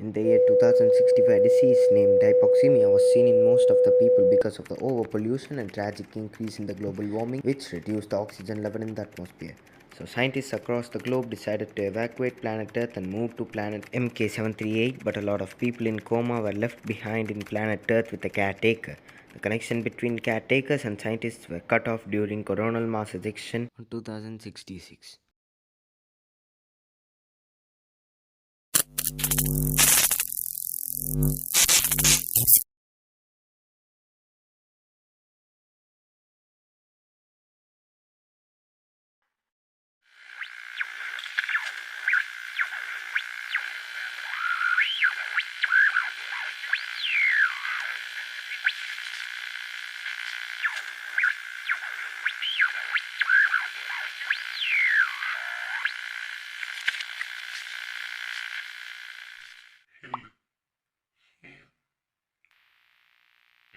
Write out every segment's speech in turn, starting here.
In the year 2065, a disease named hypoxemia was seen in most of the people because of the overpollution and tragic increase in the global warming, which reduced the oxygen level in the atmosphere. So, scientists across the globe decided to evacuate planet Earth and move to planet MK738, but a lot of people in coma were left behind in planet Earth with a caretaker. The connection between caretakers and scientists were cut off during coronal mass ejection in 2066.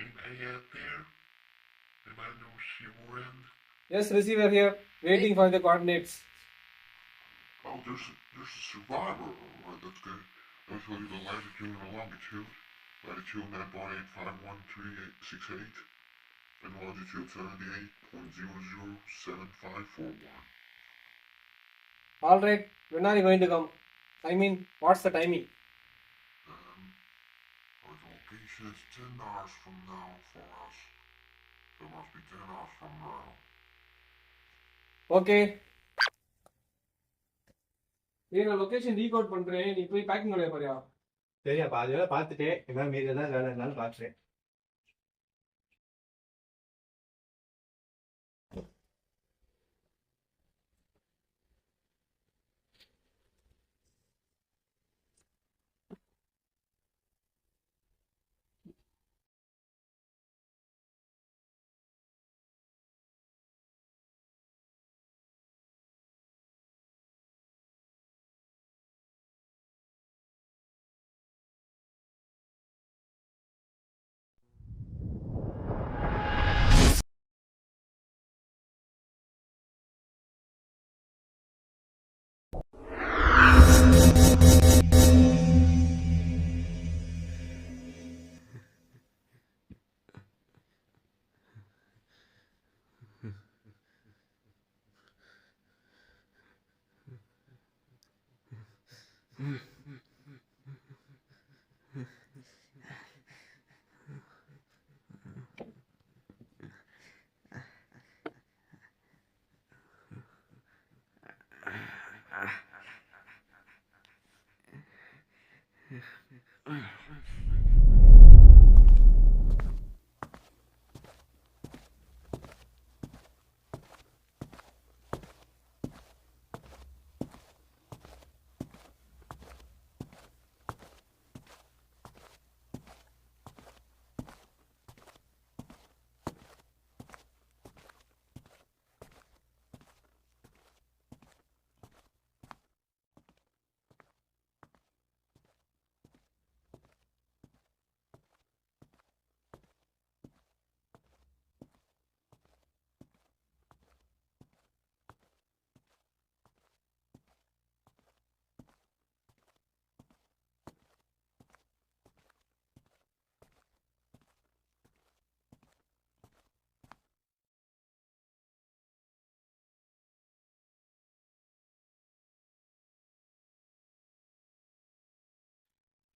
Anybody out there? Anybody know she around? Yes, receiver here, waiting for the coordinates. Oh, there's a survivor. Alright, that's good. I'll tell you the latitude and the longitude. Latitude 9.8513868 and longitude 78.007541. All right, when are you going to come? I mean, what's the timing? Our location is 10 hours from now for us. It must be 10 hours from now. Okay. நான் location Recode பண்றேன், நீ போய் packing வேலைய பாரியா? சரியா, பாதி வேலை பார்த்துட்டு எல்லாம் மீறி ஏதாவது வேலை இருந்தாலும் பார்த்துட்டேன்.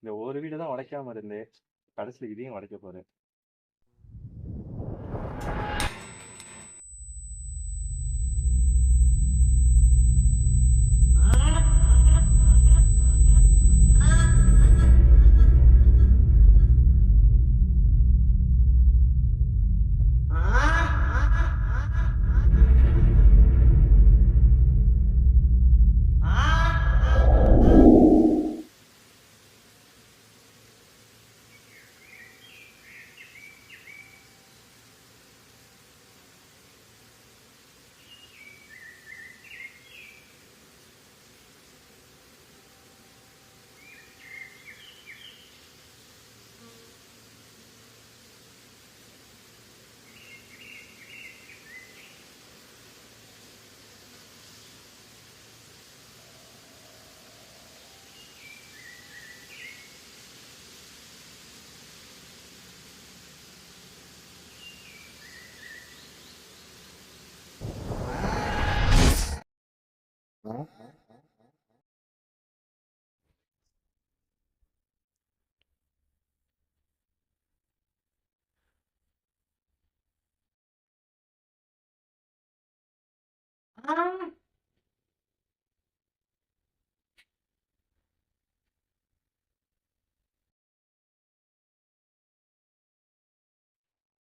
இந்த ஒரு வீடு தான் உடைக்காம இருந்தேன், கடைசியில் இதையும் உடைக்க போறேன்.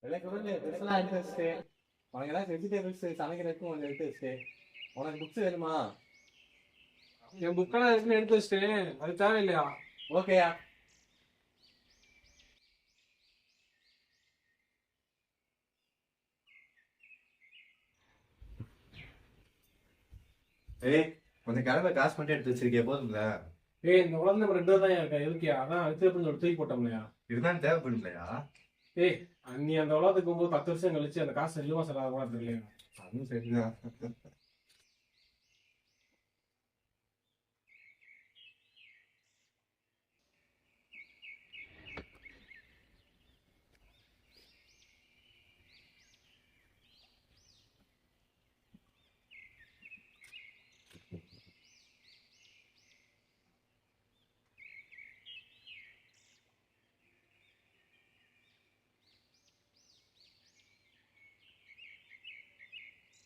எனக்கு வந்து ட்ரெஸ்லாம் எடுத்து வச்சுட்டு உனக்கு ஏதாவது வெஜிடபிள்ஸ் சமைக்கிறதுக்கும் கொஞ்சம் எடுத்து வச்சுட்டு உனக்கு புக்ஸ் வேணுமா? என் புக்கெல்லாம் இருக்குன்னு எடுத்து வச்சுட்டேன், அது தேவையில்லையா? ஓகேயா? ஏய், கொஞ்சம் கிளம்ப காசு மட்டும் எடுத்து வச்சிருக்கே போதும்ல. ஏய், இந்த குழந்தை நம்ம 2 தான் இருக்கா, எதுக்கியா? அதான் அடுத்த ஒரு தூக்கி போட்டோம்லையா? இருந்தாலும் தேவைப்படும்லையா? ஏய், நீ அந்த உலகத்துக்கு போகும்போது 10 வருஷம் கழிச்சு அந்த காசு நிலுவா செலவாக கூட தெரியல. அதுவும் சரிதான்.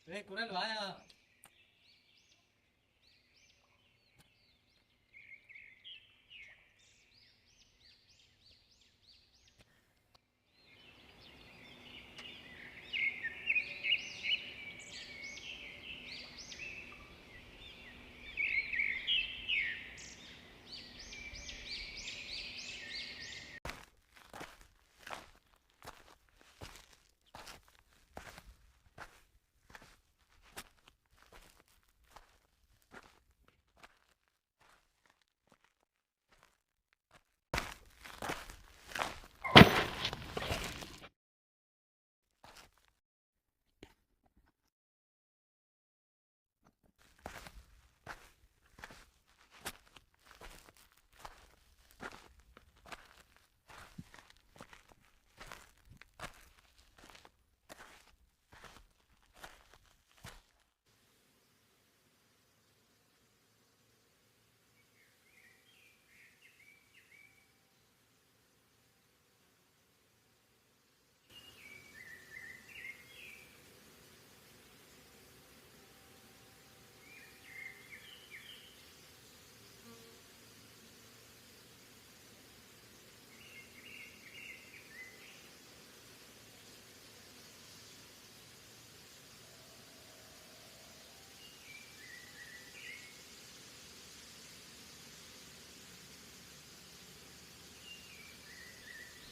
ஏய் குரல் வாயா.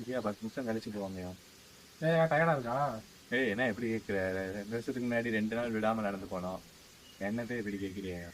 இல்லையா 10 நிமிஷம் கழிச்சு போவாங்கயா. ஏய், டயர்டா இருக்கா? ஏய் என்ன எப்படி கேட்குற? 2 வருஷத்துக்கு முன்னாடி 2 நாள் விடாம நடந்து போனோம். என்னத்தை இப்படி கேட்குறியா?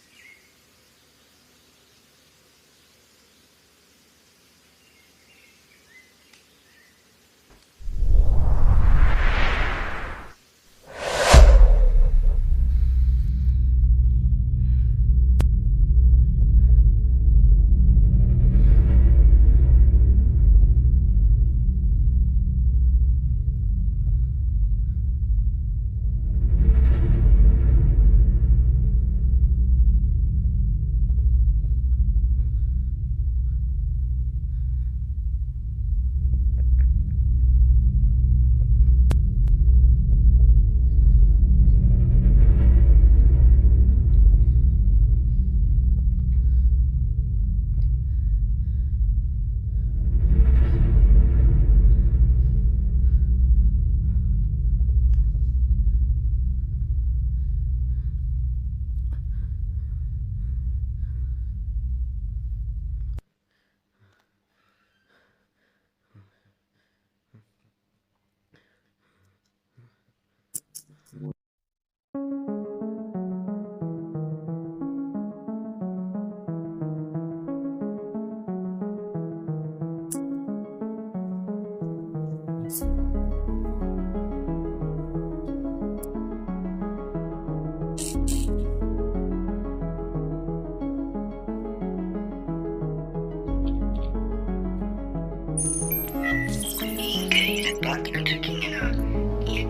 நீங்க இதை பார்த்துக்கிட்டு இருக்கீங்கன்னா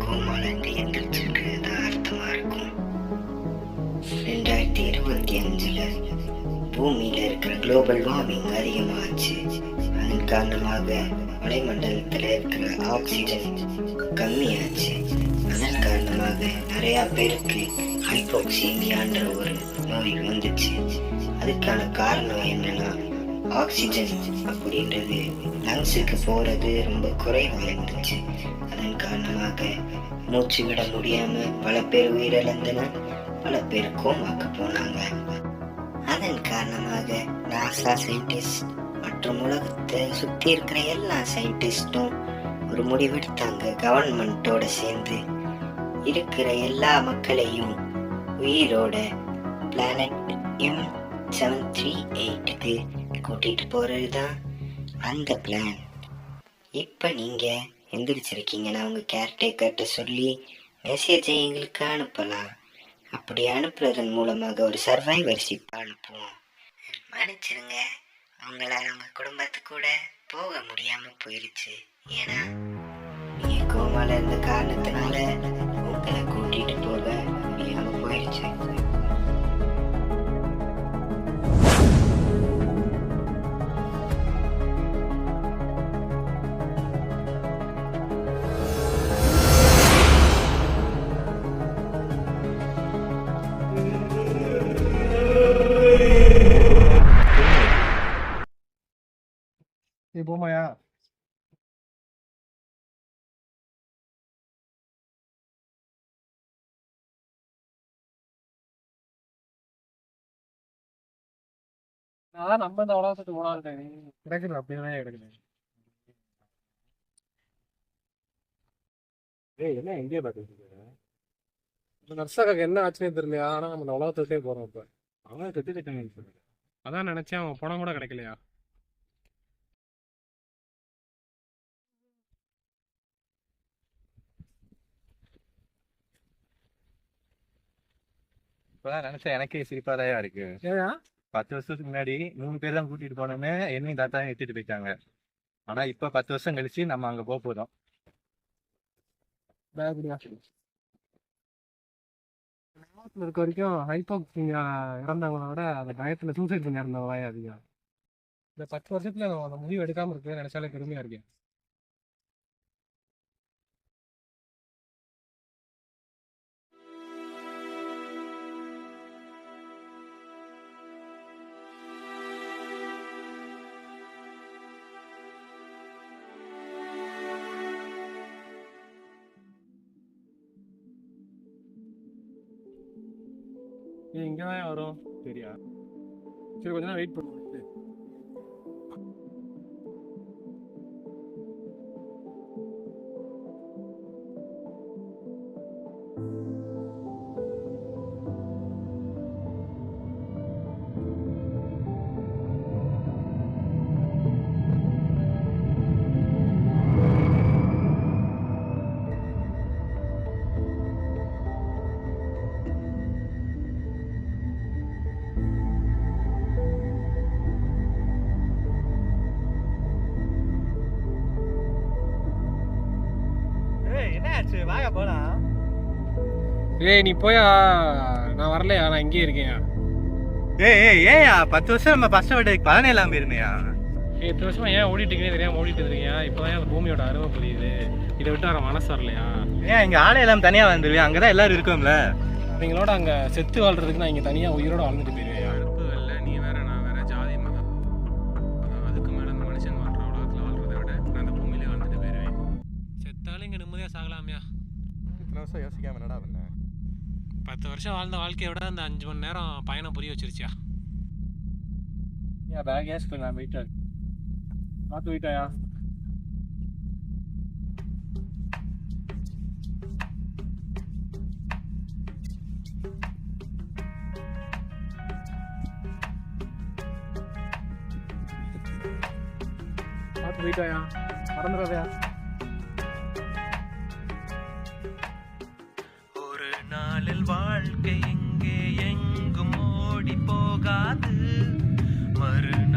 கோமாலேருந்து எந்திரிச்சிருக்கிறது அர்த்தமா இருக்கும். 2025ல பூமியில இருக்கிற குளோபல் வார்மிங் அதிகமாச்சு. அதனால அதன் காரணமாக வளிமண்டலத்தில் இருக்கிற ஆக்சிஜன் கம்மியாச்சு. அதன் காரணமாக நிறைய பேருக்கு ஹைப்போக்சிமியான்ற ஒரு நோய் வந்துச்சு. அதுக்கான காரணம் என்னன்னா, ஆக்சிஜன் அப்படின்றது லங்ஸுக்கு போறது ரொம்ப குறைவாக இருந்துச்சு. அதன் காரணமாக மூச்சு விட முடியாம பல பேர் உயிரிழந்தனர், பல பேர் கோமாக்கு போனாங்க. அதன் காரணமாக நாசா சயின்டிஸ்ட் மற்றும் உலகத்தை சுத்தி இருக்கிற எல்லா சயின்டிஸ்டும் ஒரு முடிவெடுத்தாங்க. கவர்மெண்டோட சேர்ந்து இருக்கிற எல்லா மக்களையும் உயிரோட பிளானட் M738க்கு கூட்டிட்டு போறதுதான் அந்த பிளான். இப்ப நீங்க எந்திரிச்சிருக்கீங்கன்னா உங்க கேர்டேக்கர்கிட்ட சொல்லி மெசேஜை எங்களுக்கு அனுப்பலாம். அப்படி அனுப்புறதன் மூலமாக ஒரு சர்வைவர்ஷிப் அனுப்புவோம். மன்னிச்சிருங்க, அவங்களால உங்க குடும்பத்து கூட போக முடியாம போயிருச்சு. ஏன்னா நீங்க கோமால இருந்த காரணத்தினால உங்களை கூட்டிட்டு போக முடியாம போயிருச்சு. போமாயா? நான் நம்ம இந்த உலகத்துக்கு போனாலும் கிடைக்குது, அப்படியே கிடைக்குது. என்ன எங்கேயே பார்த்துட்டு இந்த நர்ஸாக்காக்கு என்ன ஆச்சுன்னே தெரியலையா? ஆனா நம்ம இந்த உலகத்துக்கே போறோம். இப்ப அவங்க கற்றுக்கிட்டாங்க. அதான் நினைச்சேன், அவன் பணம் கூட கிடைக்கலையா? இப்பதான் நினைச்சேன், எனக்கே சிரிப்பாதான் இருக்கு. ஏயா 10 வருஷத்துக்கு முன்னாடி 3 பேர் தான் கூட்டிட்டு போனோன்னு என்னையும் தாத்தாவும் எடுத்துட்டு போயிட்டாங்க. ஆனா இப்ப 10 வருஷம் கழிச்சு நம்ம அங்க போக போறோம். இருக்க வரைக்கும் ஹைப்போக்சிமியா இறந்தவங்களோட அந்த பயத்துல சூசைட் பண்ணி இறந்தவங்க அதிகம். இந்த 10 வருஷத்துல நம்ம அந்த முடிவு எடுக்காம இருக்கு நினைச்சாலே பெருமையா இருக்கேன். இங்கதான் வரும் சரியா? சரி, கொஞ்ச நேரம் வெயிட் பண்ணுவோம். வாங்க போலாம். ஏய் நீ போயா, நான் வரலையா, நான் இங்கேயே இருக்கேன். ஏயா 10 வருஷம் நம்ம கஷ்டப்பட்டதுக்கு பலனே இல்லாம போயிருமையா? 8 வருஷமா ஏன் ஓடிட்டுக்கே தெரியாம ஓடிட்டு இருக்கீங்க? இப்போதான் அந்த பூமியோட அருமை புரியுது. இதை விட்டு வர மனசு வரலையா? ஏன் இங்க ஆளை எல்லாம் தனியா வந்துருவேன்? அங்கதான் எல்லாரும் இருக்கோம்ல. நீங்களோட அங்க செத்து வாழ்றதுக்கு நான் இங்க தனியா உயிரோட வாழ்ந்துட்டு போயிருவேன். அழுப்பு இல்லை, நீ வேற நான் வேற, ஜாதி மதம் அதுக்கு மேல அந்த மனுஷன் வாழ்ற உலகத்துல வாழ்றதை விட நான் அந்த பூமியிலே வாழ்ந்துட்டு போயிருவேன். செத்தாலும் இங்க நிம்மதியா சாகலாமியா? இத்தனை வருஷம் யோசிக்காம என்னடா பண்ண? 10 வருஷம் வாழ்ந்த வாழ்க்கையை விட அந்த 5 மணி நேரம் பயணம் புரிய வச்சிருச்சியா? ஏன் பேக் ஏஸ் பண்ண நான் போயிட்டேன். பார்த்து போயிட்டாயா? பார்த்து போயிட்டாயா? மறந்துடாதயா? ஒரு நாளில் வாழ்க்கை எங்கே எங்கும் ஓடி போகாது. மறுநாள்